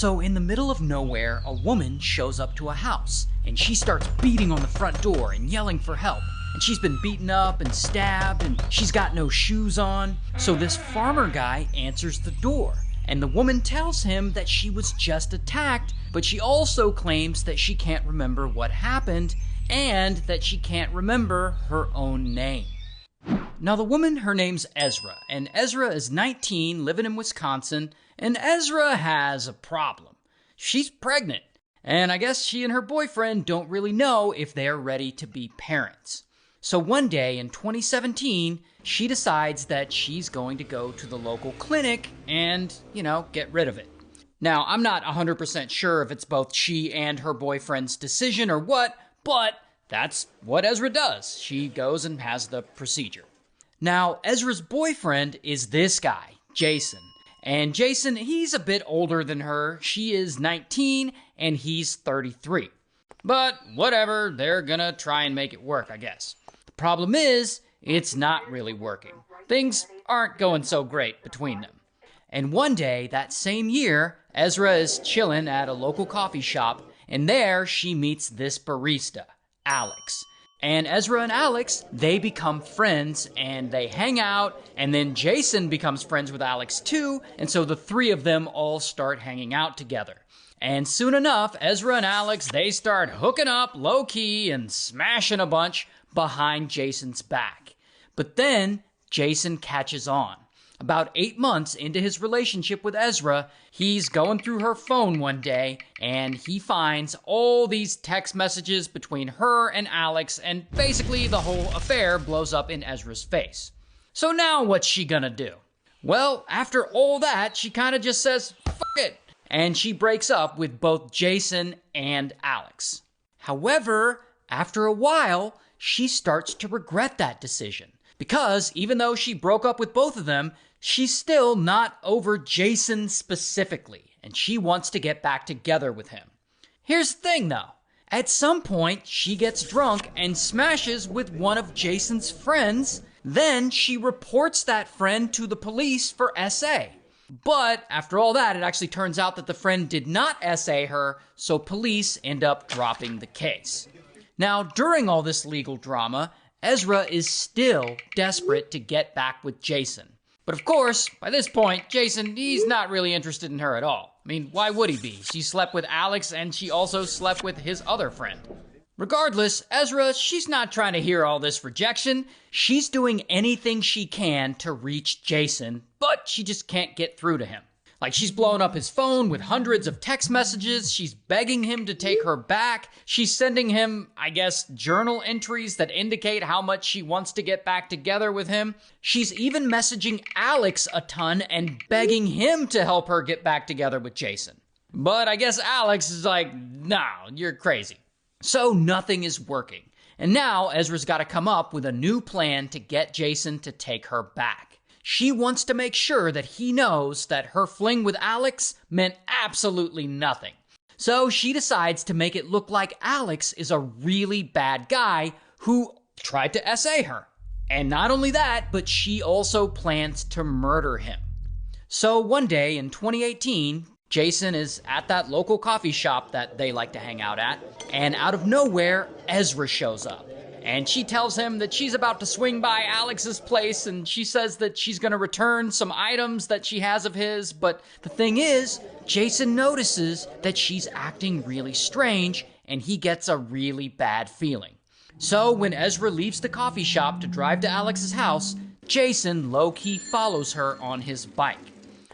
So in the middle of nowhere, a woman shows up to a house, and she starts beating on the front door and yelling for help. And she's been beaten up and stabbed, and she's got no shoes on. So this farmer guy answers the door, and the woman tells him that she was just attacked, but she also claims that she can't remember what happened, and that she can't remember her own name. Now the woman, her name's Ezra, and Ezra is 19, living in Wisconsin, and Ezra has a problem. She's pregnant, and I guess she and her boyfriend don't really know if they're ready to be parents. So one day in 2017, she decides that she's going to go to the local clinic and, get rid of it. Now, I'm not 100% sure if it's both she and her boyfriend's decision or what, but that's what Ezra does. She goes and has the procedure. Now, Ezra's boyfriend is this guy, Jason. And Jason, he's a bit older than her. She is 19 and he's 33. But whatever, they're gonna try and make it work, I guess. The problem is, it's not really working. Things aren't going so great between them. And one day, that same year, Ezra is chilling at a local coffee shop, and there she meets this barista, Alex. And Ezra and Alex, they become friends, and they hang out, and then Jason becomes friends with Alex too, and so the three of them all start hanging out together. And soon enough, Ezra and Alex, they start hooking up low-key and smashing a bunch behind Jason's back. But then, Jason catches on. About 8 months into his relationship with Ezra, he's going through her phone one day, and he finds all these text messages between her and Alex, and basically the whole affair blows up in Ezra's face. So now what's she gonna do? Well, after all that, she kind of just says, "Fuck it," and she breaks up with both Jason and Alex. However, after a while, she starts to regret that decision. Because even though she broke up with both of them, she's still not over Jason specifically, and she wants to get back together with him. Here's the thing though. At some point, she gets drunk and smashes with one of Jason's friends. Then she reports that friend to the police for SA. But after all that, it actually turns out that the friend did not SA her, so police end up dropping the case. Now, during all this legal drama, Ezra is still desperate to get back with Jason. But of course, by this point, Jason, he's not really interested in her at all. I mean, why would he be? She slept with Alex and she also slept with his other friend. Regardless, Ezra, she's not trying to hear all this rejection. She's doing anything she can to reach Jason, but she just can't get through to him. Like, she's blowing up his phone with hundreds of text messages. She's begging him to take her back. She's sending him, I guess, journal entries that indicate how much she wants to get back together with him. She's even messaging Alex a ton and begging him to help her get back together with Jason. But I guess Alex is like, "No, you're crazy." So nothing is working. And now Ezra's got to come up with a new plan to get Jason to take her back. She wants to make sure that he knows that her fling with Alex meant absolutely nothing. So she decides to make it look like Alex is a really bad guy who tried to SA her. And not only that, but she also plans to murder him. So one day in 2018, Jason is at that local coffee shop that they like to hang out at, and out of nowhere, Ezra shows up. And she tells him that she's about to swing by Alex's place, and she says that she's going to return some items that she has of his. But the thing is, Jason notices that she's acting really strange, and he gets a really bad feeling. So when Ezra leaves the coffee shop to drive to Alex's house, Jason low-key follows her on his bike.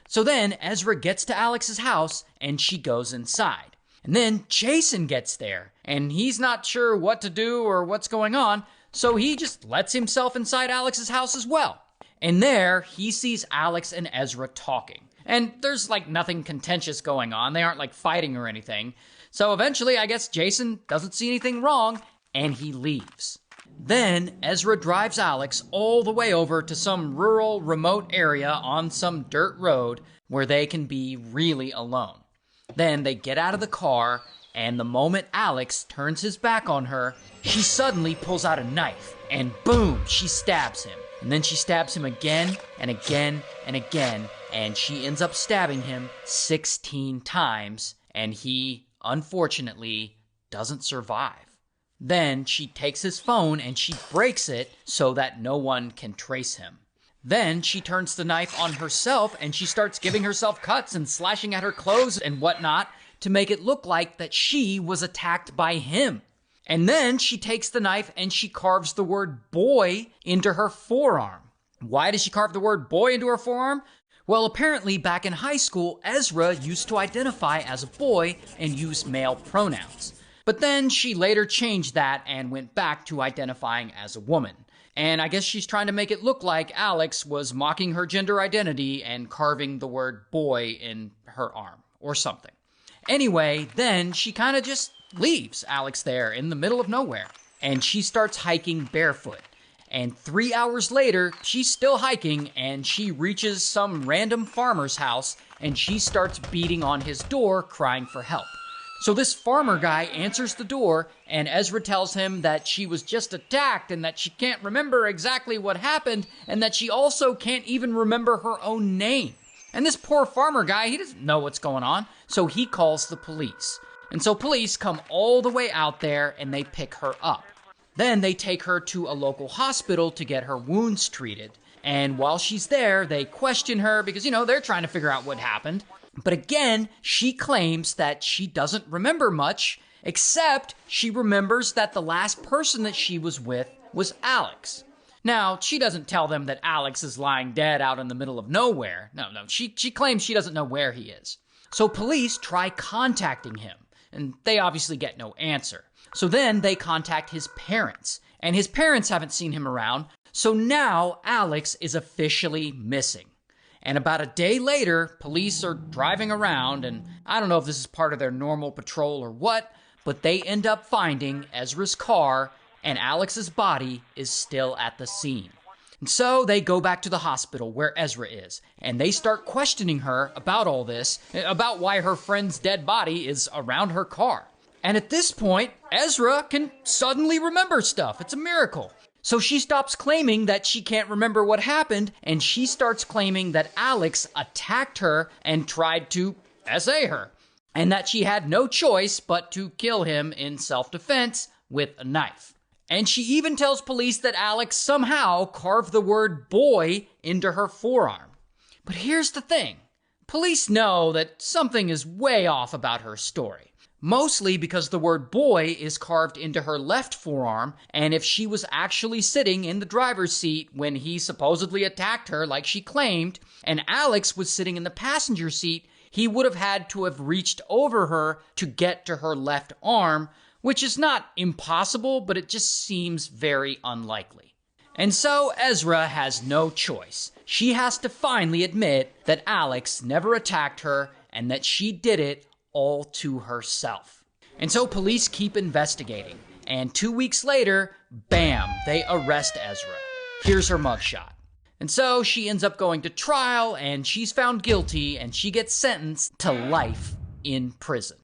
So then Ezra gets to Alex's house, and she goes inside. And then Jason gets there, and he's not sure what to do or what's going on, so he just lets himself inside Alex's house as well. And there, he sees Alex and Ezra talking. And there's like nothing contentious going on. They aren't like fighting or anything. So eventually, I guess Jason doesn't see anything wrong, and he leaves. Then Ezra drives Alex all the way over to some rural, remote area on some dirt road where they can be really alone. Then they get out of the car, and the moment Alex turns his back on her, she suddenly pulls out a knife, and boom, she stabs him. And then she stabs him again and again and again, and she ends up stabbing him 16 times, and he, unfortunately, doesn't survive. Then she takes his phone and she breaks it so that no one can trace him. Then she turns the knife on herself and she starts giving herself cuts and slashing at her clothes and whatnot to make it look like that she was attacked by him. And then she takes the knife and she carves the word boy into her forearm. Why does she carve the word boy into her forearm? Well, apparently back in high school, Ezra used to identify as a boy and use male pronouns. But then she later changed that and went back to identifying as a woman. And I guess she's trying to make it look like Alex was mocking her gender identity and carving the word boy in her arm or something. Anyway, then she kind of just leaves Alex there in the middle of nowhere. And she starts hiking barefoot. And 3 hours later, she's still hiking and she reaches some random farmer's house and she starts beating on his door, crying for help. So this farmer guy answers the door and Ezra tells him that she was just attacked and that she can't remember exactly what happened and that she also can't even remember her own name. And this poor farmer guy, he doesn't know what's going on, so he calls the police. And so police come all the way out there and they pick her up. Then they take her to a local hospital to get her wounds treated. And while she's there, they question her because, they're trying to figure out what happened. But again, she claims that she doesn't remember much, except she remembers that the last person that she was with was Alex. Now, she doesn't tell them that Alex is lying dead out in the middle of nowhere. No, she claims she doesn't know where he is. So police try contacting him, and they obviously get no answer. So then they contact his parents, and his parents haven't seen him around, so now Alex is officially missing. And about a day later, police are driving around, and I don't know if this is part of their normal patrol or what, but they end up finding Ezra's car, and Alex's body is still at the scene. And so they go back to the hospital where Ezra is, and they start questioning her about all this, about why her friend's dead body is around her car. And at this point, Ezra can suddenly remember stuff. It's a miracle. So she stops claiming that she can't remember what happened, and she starts claiming that Alex attacked her and tried to SA her, and that she had no choice but to kill him in self-defense with a knife. And she even tells police that Alex somehow carved the word boy into her forearm. But here's the thing. Police know that something is way off about her story. Mostly because the word boy is carved into her left forearm, and if she was actually sitting in the driver's seat when he supposedly attacked her like she claimed, and Alex was sitting in the passenger seat, he would have had to have reached over her to get to her left arm, which is not impossible, but it just seems very unlikely. And so Ezra has no choice. She has to finally admit that Alex never attacked her and that she did it all to herself. And so police keep investigating, and 2 weeks later, bam, they arrest Ezra. Here's her mugshot. And so she ends up going to trial, and she's found guilty, and she gets sentenced to life in prison.